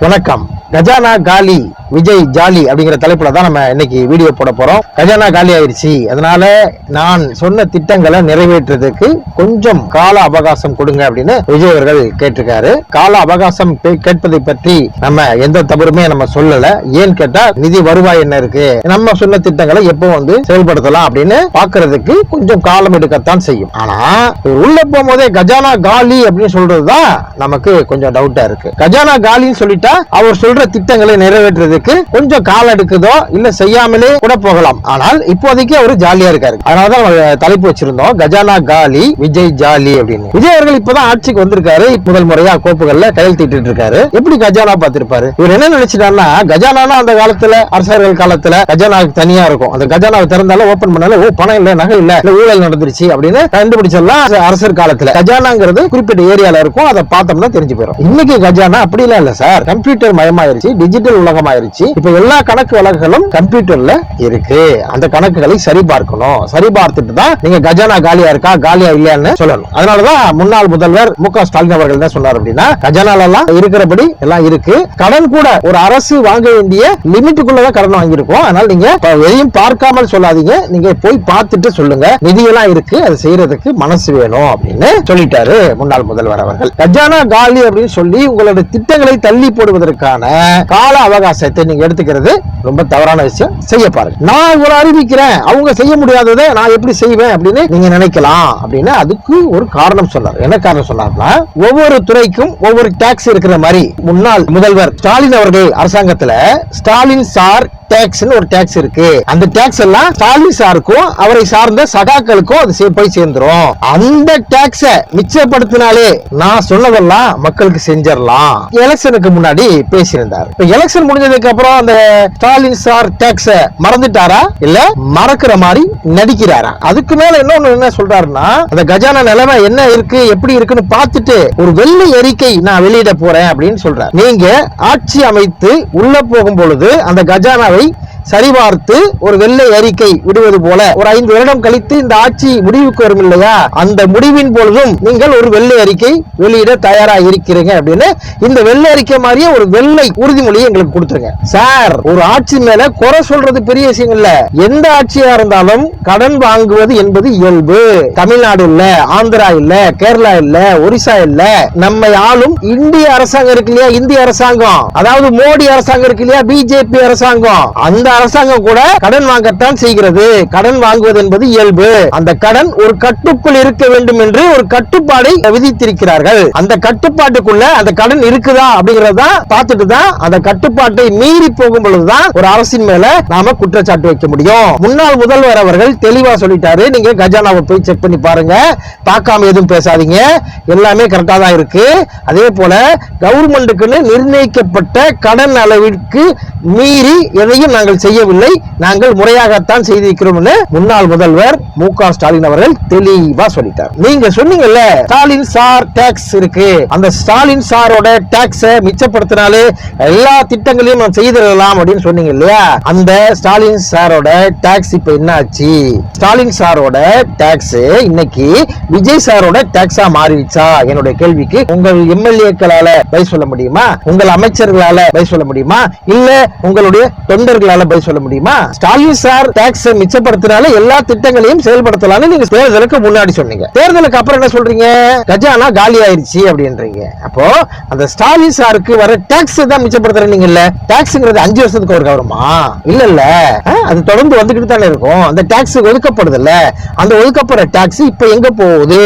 வணக்கம். கஜானா காலி விஜய் ஜாலி அப்படிங்கிற தலைப்புல தான் நம்ம இன்னைக்கு வீடியோ போட போறோம். கஜானா காலி ஆயிடுச்சு, அதனால நான் சொன்ன திட்டங்களை நிறைவேற்றுறதுக்கு கொஞ்சம் கால அவகாசம் கொடுங்க அப்படின்னு விஜய் அவர்கள் கேட்டிருக்காரு. கால அவகாசம் கேட்பதை பற்றி நம்ம எந்த தவறுமே நம்ம சொல்லல. ஏன்னு கேட்டா நிதி வருவாய் என்ன இருக்கு, நம்ம சொன்ன திட்டங்களை எப்போ செயல்படுத்தலாம் அப்படின்னு பாக்குறதுக்கு கொஞ்சம் காலம் எடுக்கத்தான் செய்யும். ஆனா உள்ள போகும்போதே கஜானா காலி அப்படின்னு சொல்றதுதான் நமக்கு கொஞ்சம் டவுட்டா இருக்கு. கஜானா காலின்னு சொல்லிட்டா அவர் சொல்ற திட்டங்களை நிறைவேற்றுறதுக்கு கொஞ்சம் காலம் எடுக்குதோ இல்ல செய்யாமலே கூட போகலாம். ஆனால் இப்போதைக்கு அவரு ஜாலியா இருக்காரு. அதனாலதான் தலைப்பு வச்சிருந்தோம் கஜானா காலி விஜய் ஜாலி அப்படின்னு. விஜய் அவர்கள் இப்பதான் ஆட்சிக்கு வந்திருக்காரு. முதல் முறையா கோப்புகள்ல கையெழுத்திட்டு இருக்காரு. எப்படி கஜானா பார்த்திருப்பாரு? இவர் என்ன நினைச்சிட்டாருன்னா, கஜானா அந்த காலத்துல அரசர்கள் காலத்துல கஜானாவுக்கு தனியா இருக்கும். அந்த கஜானாவை திறந்தாலும் ஓபன் பண்ணாலும் பணம் இல்ல, நகை இல்ல, ஊழல் நடந்துருச்சு அப்படின்னு கண்டுபிடிச்சலாம். அரசர் காலத்துல கஜானாங்கிறது குறிப்பிட்ட ஏரியால இருக்கும். அதை பார்த்தோம்னா தெரிஞ்சு போயிடும். இன்னைக்கு கஜானா அப்படி இல்ல சார், கம்ப்யூட்டர் மயமாயிருச்சு, டிஜிட்டல் உலகம் ஆயிருச்சு. இப்ப எல்லா கணக்கு வழக்குகளும் கம்ப்யூட்டர்ல இருக்கு. அந்த கணக்குகளை சரி பார்க்கணும். சரி பார்த்துட்டு தான் நீங்க கஜானா காலியா இருக்கா காலியா இல்லையான்னு சொல்லணும். அதனாலதான் முன்னாள் முதல்வர் மு.க. ஸ்டாலின் அவர்கள் தான் சொன்னார் அப்படின்னா, கஜானால எல்லாம் இருக்கிறபடி எல்லாம் இருக்கு. கடன் கூட ஒரு அரசு வாங்க வேண்டிய லிமிட்டுக்குள்ளதான் கடன் வாங்கியிருக்கோம். அதனால நீங்க எதையும் பார்க்காமல் சொல்லாதீங்க, நீங்க போய் பார்த்துட்டு சொல்லுங்க. நிதியெல்லாம் இருக்கு, அது செய்யறதுக்கு மனசு வேணும் அப்படின்னு சொல்லிட்டாரு முன்னாள் முதல்வர் அவர்கள். கஜானா காலி அப்படின்னு சொல்லி உங்களோட திட்டங்களை தள்ளி போடுவதற்கான கால அவகாசத்தை நீங்க எடுத்துக்கிறது ரொம்ப தவறான விஷயம். செய்ய பாருங்க. நான் ஒரு அறிவிக்கிறேன், அவங்க செய்ய முடியாததை நான் எப்படி செய்வேன் அப்படின்னு நீங்க நினைக்கலாம். அப்படின்னு அதுக்கு ஒரு காரணம் சொன்னார். என்ன காரணம் சொன்னார்னா, ஒவ்வொரு துறைக்கும் ஒவ்வொரு டாக்ஸ் இருக்கிற மாதிரி முன்னாள் முதல்வர் ஸ்டாலின் அவர்கள் அரசாங்கத்துல ஸ்டாலின் சார் டாக்ஸ் ஒரு டாக்ஸ் இருக்கு. அந்த டாக்ஸ் எல்லாம் ஸ்டாலின் சாருக்கும் அவரை சார்ந்த சகாக்களுக்கும் அது போய் சேர்ந்துரும். அந்த டாக்ஸ மிச்சப்படுத்தினாலே நான் சொன்னதெல்லாம் மக்களுக்கு செஞ்சிடலாம். எலெக்ஷனுக்கு முன்னாடி பேசியிருந்தார். எலெக்ஷன் முடிஞ்சதுக்கு அப்புறம் அந்த ஸ்டாலின் சார் டாக்ஸ மறந்துட்டாரா இல்ல மறக்கிற மாதிரி நடிக்கிறாரா? அதுக்கு மேல இன்னொன்னு என்ன சொல்றாருன்னா, அந்த கஜானா நிலைமை என்ன இருக்கு எப்படி இருக்குன்னு பார்த்துட்டு ஒரு வெள்ளை அறிக்கை நான் வெளியிட போறேன் அப்படின்னு சொல்றாரு. நீங்க ஆட்சி அமைத்து உள்ள போகும் பொழுது அந்த கஜானாவை சரிபார்த்து ஒரு வெள்ளை அறிக்கை விடுவது போல ஒரு 5 வருடம் கழித்து இந்த ஆட்சி முடிவுக்கு வரும் இல்லையா, அந்த முடிவின் பொழுதும் நீங்கள் ஒரு வெள்ளை அறிக்கை வெளியிட தயாரா இருக்கிறீங்க அப்படின்னு இந்த வெள்ளை அறிக்கை மாதிரியே ஒரு வெள்ளை உறுதிமொழியை எங்களுக்கு கொடுத்துருங்க சார். ஒரு ஆட்சி மேல குறை சொல்றது பெரிய விஷயம் இல்ல. எந்த ஆட்சியா இருந்தாலும் கடன் வாங்குவது என்பது இயல்பு. தமிழ்நாடு இல்ல, ஆந்திரா இல்ல, கேரளா இல்ல, ஒரிசா இல்ல, நம்ம ஆளும் இந்திய அரசாங்கம் இருக்கு இல்லையா, இந்திய அரசாங்கம், அதாவது மோடி அரசாங்கம் இருக்கு இல்லையா, பிஜேபி அரசாங்கம், அந்த அரசாங்கம் கூட கடன் வாங்கத்தான் செய்கிறது. கடன் வாங்குவது என்பது இயல்பு. அந்த கடன் ஒரு கட்டுக்குள் இருக்க வேண்டும் என்று ஒரு கட்டுப்பாடை விதித்திருக்கிறார்கள். அந்த கட்டுப்பாட்டுக்குள்ள அந்த கடன் இருக்குதா அப்படிங்கறத பார்த்துட்டு தான் அந்த கட்டுப்பாட்டை மீறி போகும் பொழுதுதான் ஒரு அரசின் மேல நாம குற்றச்சாட்டு வைக்க முடியும். முன்னாள் முதல்வர் அவர்கள் தெளிவா சொல்லிட்டாரு, நீங்க கஜானாவை போய் செக் பண்ணி பாருங்க, பார்க்காம எதுவும் பேசாதீங்க, எல்லாமே கரெக்டா தான் இருக்கு. அதே போல கவர்மெண்ட்டுக்குன்னு நிர்ணயிக்கப்பட்ட கடன் அளவிற்கு மீறி எதையும் நாங்கள் செய்யவில்லை, நாங்கள் முறையாகத்தான் செய்திருக்கிறோம் முன்னாள் முதல்வர் மு.க. ஸ்டாலின் அவர்கள் தெளிவா சொல்லிட்டார். நீங்க சொன்னீங்கல்ல ஸ்டாலின் சார் டாக்ஸ் இருக்கு, அந்த ஸ்டாலின் சாரோட டாக்ஸை மிச்சப்படுத்தினாலே எல்லா திட்டங்களையும் நாம் செய்திடலாம் அப்படின்னு சொன்னீங்க இல்லையா, அந்த ஸ்டாலின் சாரோட டாக்ஸ் இப்ப என்ன ஆச்சு? ஸ்டாலின் சாரோட டாக்ஸ் இன்னைக்கு விஜய் சாரோட டாக்ஸா மாறிடுச்சா? என்னுடைய கேள்விக்கு உங்கள் எம்எல்ஏக்களால பதில் சொல்ல முடியுமா? உங்கள் அமைச்சர்களால பதில் சொல்ல முடியுமா? இல்ல உங்களுடைய தொண்டர்களால பதில் சொல்ல முடியுமா? ஸ்டாலின் சார் டாக்ஸ் மிச்சப்படுத்தினால எல்லா திட்டங்களையும் செயல்படுத்தலாம்னு நீங்க தேர்தலுக்கு முன்னாடி சொன்னீங்க. தேர்தலுக்கு அப்புறம் என்ன சொல்றீங்க? கஜானா காலி ஆயிருச்சு அப்படின்றீங்க. அப்போ அந்த ஸ்டாலின் சாருக்கு வர டாக்ஸ் தான் மிச்சப்படுத்துறீங்கல்ல. டாக்ஸ்ங்கிறது 5 வருஷத்துக்கு ஒரு கவரமா? இல்ல, அது தொடர்ந்து வந்துகிட்டு தானே இருக்கும். அந்த டாக்ஸ் ஒதுக்கப்படுது இல்ல, அந்த ஒதுக்கப்படுற டாக்ஸ் இப்ப எங்க போகுது?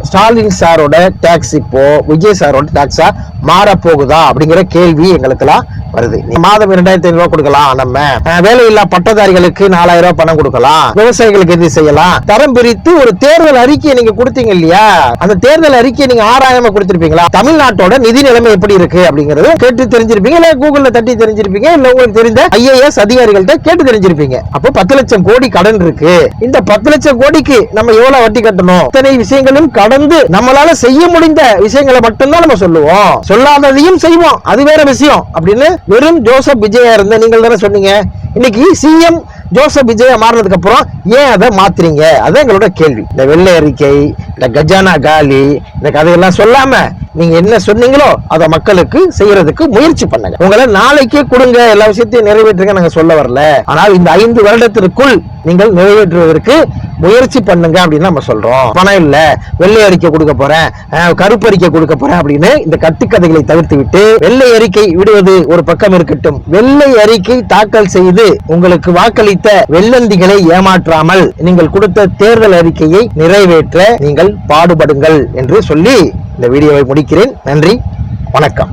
ஸ்டாலின் சாரோட டாக்ஸ் இப்போ விஜய் சாரோட டாக்ஸா மாற போகுதா அப்படிங்கிற கேள்வி எங்களுக்கெல்லாம் வருது. மாதம் 2500 ரூபாய் கொடுக்கலாம், நம்ம வேலையில்லா பட்டதாரிகளுக்கு 4000 ரூபாய் பணம் கொடுக்கலாம், விவசாயிகளுக்கு எது செய்யலாம், தரம் பிரித்து ஒரு தேர்தல் அறிக்கையை நீங்க கொடுத்தீங்க இல்லையா, அந்த தேர்தல் அறிக்கையை நீங்க ஆராயாம கொடுத்திருப்பீங்களா? தமிழ்நாட்டோட நிதி நிலைமை எப்படி இருக்கு அப்படிங்கறது கேட்டு தெரிஞ்சிருப்பீங்க, இல்ல கூகுள்ல தட்டி தெரிஞ்சிருப்பீங்க, இல்ல உங்களுக்கு தெரிந்த IAS அதிகாரிகள்ட்ட கேட்டு தெரிஞ்சிருப்பீங்க. அப்போ 10 லட்சம் கோடி கடன் இருக்கு. இந்த 10 லட்சம் கோடிக்கு நம்ம எவ்வளவு வட்டி கட்டணும்? இத்தனை விஷயங்களும் கடந்து நம்மளால செய்ய முடிந்த விஷயங்களை மட்டும்தான் நம்ம சொல்லுவோம், சொல்லாததையும் செய்வோம், அது வேற விஷயம் அப்படின்னு வெறும் ஜோசப் விஜயா இருந்த நீங்கள் தானே சொன்னீங்க. இன்னைக்கு சிஎம் ஜோசப் விஜயா மாறினதுக்கு அப்புறம் ஏன் அதை மாத்துறீங்க? அதான் எங்களோட கேள்வி. இந்த வெள்ளை அறிக்கை, இந்த கஜானா காலி, இந்த கதையெல்லாம் சொல்லாம நீங்க என்ன சொன்னீங்களோ அதை மக்களுக்கு செய்யறதுக்கு முயற்சி பண்ணுங்க. உங்களை நாளைக்கே கொடுங்க, எல்லா விஷயத்தையும் நிறைவேற்றுங்க நாங்க சொல்ல வரல. ஆனால் இந்த 5 வருடத்திற்குள் நீங்கள் நிறைவேற்றுவதற்கு முயற்சி பண்ணுங்க அப்படின்னு நம்ம சொல்றோம். பணம் இல்ல, வெள்ளை அறிக்கை கொடுக்க போறேன், கருப்பு அறிக்கை கொடுக்க போறேன் அப்படின்னு இந்த கட்டுக்கதைகளை தவிர்த்து விட்டு வெள்ளை அறிக்கை விடுவது ஒரு பக்கம் இருக்கட்டும், வெள்ளை அறிக்கை தாக்கல் செய்து உங்களுக்கு வாக்களித்த வெள்ளந்திகளை ஏமாற்றாமல் நீங்கள் கொடுத்த தேர்தல் அறிக்கையை நிறைவேற்ற நீங்கள் பாடுபடுங்கள் என்று சொல்லி இந்த வீடியோவை முடிக்கிறேன். நன்றி, வணக்கம்.